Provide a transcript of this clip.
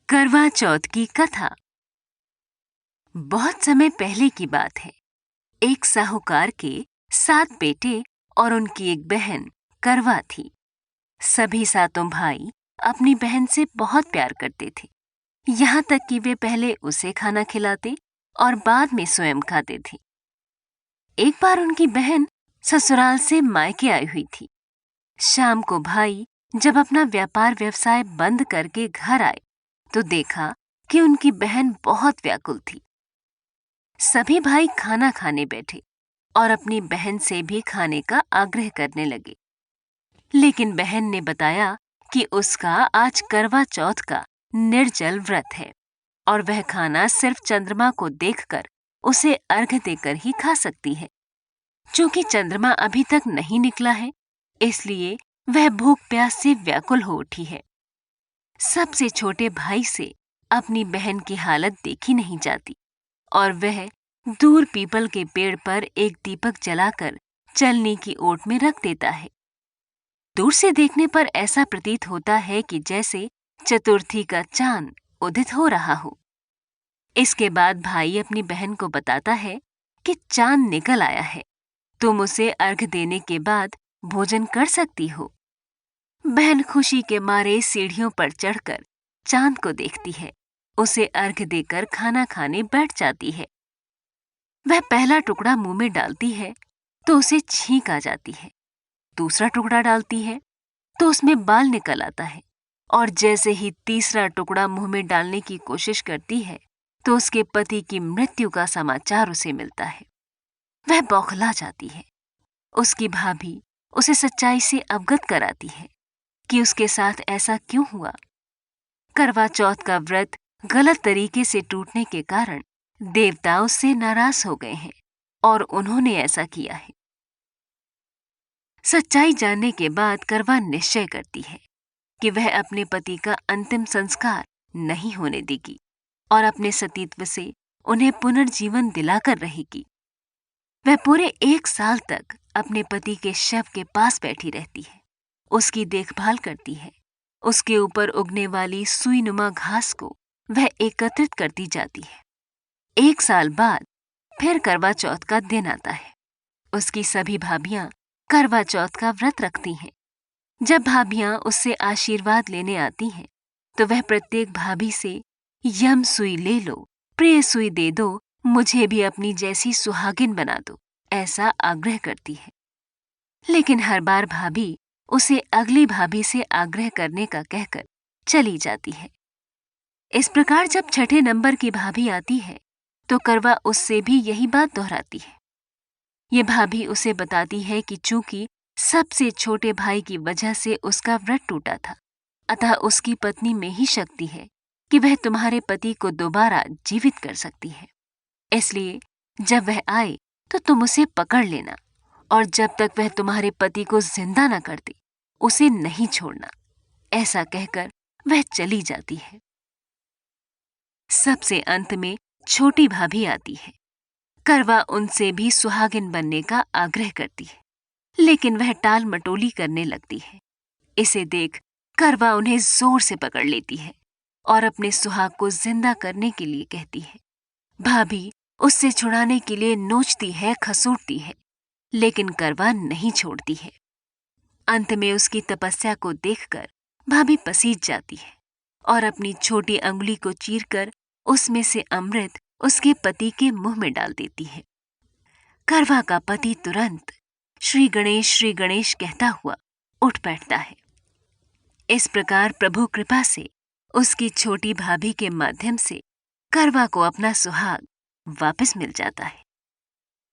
करवा चौथ की कथा। बहुत समय पहले की बात है। एक साहूकार के 7 बेटे और उनकी एक बहन करवा थी। सभी सातों भाई अपनी बहन से बहुत प्यार करते थे, यहाँ तक कि वे पहले उसे खाना खिलाते और बाद में स्वयं खाते थे। एक बार उनकी बहन ससुराल से मायके आई हुई थी। शाम को भाई जब अपना व्यापार व्यवसाय बंद करके घर आए तो देखा कि उनकी बहन बहुत व्याकुल थी। सभी भाई खाना खाने बैठे और अपनी बहन से भी खाने का आग्रह करने लगे, लेकिन बहन ने बताया कि उसका आज करवा चौथ का निर्जल व्रत है और वह खाना सिर्फ चंद्रमा को देखकर उसे अर्घ्य देकर ही खा सकती है। चूंकि चंद्रमा अभी तक नहीं निकला है, इसलिए वह भूख प्यास से व्याकुल हो उठी है। सबसे छोटे भाई से अपनी बहन की हालत देखी नहीं जाती और वह दूर पीपल के पेड़ पर एक दीपक जलाकर चलनी की ओट में रख देता है। दूर से देखने पर ऐसा प्रतीत होता है कि जैसे चतुर्थी का चांद उदित हो रहा हो। इसके बाद भाई अपनी बहन को बताता है कि चांद निकल आया है, तुम उसे अर्घ देने के बाद भोजन कर सकती हो। बहन खुशी के मारे सीढ़ियों पर चढ़कर चांद को देखती है, उसे अर्घ देकर खाना खाने बैठ जाती है। वह पहला टुकड़ा मुंह में डालती है तो उसे छींक आ जाती है। दूसरा टुकड़ा डालती है तो उसमें बाल निकल आता है और जैसे ही तीसरा टुकड़ा मुंह में डालने की कोशिश करती है तो उसके पति की मृत्यु का समाचार उसे मिलता है। वह बौखला जाती है। उसकी भाभी उसे सच्चाई से अवगत कराती है कि उसके साथ ऐसा क्यों हुआ। करवा चौथ का व्रत गलत तरीके से टूटने के कारण देवता उससे नाराज हो गए हैं और उन्होंने ऐसा किया है। सच्चाई जानने के बाद करवा निश्चय करती है कि वह अपने पति का अंतिम संस्कार नहीं होने देगी और अपने सतीत्व से उन्हें पुनर्जीवन दिलाकर रहेगी। वह पूरे 1 साल तक अपने पति के शव के पास बैठी रहती है, उसकी देखभाल करती है। उसके ऊपर उगने वाली सुईनुमा घास को वह एकत्रित करती जाती है। 1 साल बाद फिर करवा चौथ का दिन आता है। उसकी सभी भाभियां करवा चौथ का व्रत रखती हैं। जब भाभियां उससे आशीर्वाद लेने आती हैं, तो वह प्रत्येक भाभी से यम सुई ले लो, प्रिय सुई दे दो, मुझे भी अपनी जैसी सुहागिन बना दो, ऐसा आग्रह करती है। लेकिन हर बार भाभी उसे अगली भाभी से आग्रह करने का कहकर चली जाती है। इस प्रकार जब छठे नंबर की भाभी आती है तो करवा उससे भी यही बात दोहराती है। ये भाभी उसे बताती है कि चूंकि सबसे छोटे भाई की वजह से उसका व्रत टूटा था, अतः उसकी पत्नी में ही शक्ति है कि वह तुम्हारे पति को दोबारा जीवित कर सकती है। इसलिए जब वह आए तो तुम उसे पकड़ लेना और जब तक वह तुम्हारे पति को जिंदा न कर दे उसे नहीं छोड़ना। ऐसा कहकर वह चली जाती है। सबसे अंत में छोटी भाभी आती है। करवा उनसे भी सुहागिन बनने का आग्रह करती है, लेकिन वह टाल मटोली करने लगती है। इसे देख करवा उन्हें जोर से पकड़ लेती है और अपने सुहाग को जिंदा करने के लिए कहती है। भाभी उससे छुड़ाने के लिए नोचती है, खसूटती है, लेकिन करवा नहीं छोड़ती है। अंत में उसकी तपस्या को देखकर भाभी पसीज जाती है और अपनी छोटी अंगुली को चीरकर उसमें से अमृत उसके पति के मुंह में डाल देती है। करवा का पति तुरंत श्री गणेश कहता हुआ उठ बैठता है। इस प्रकार प्रभु कृपा से उसकी छोटी भाभी के माध्यम से करवा को अपना सुहाग वापस मिल जाता है।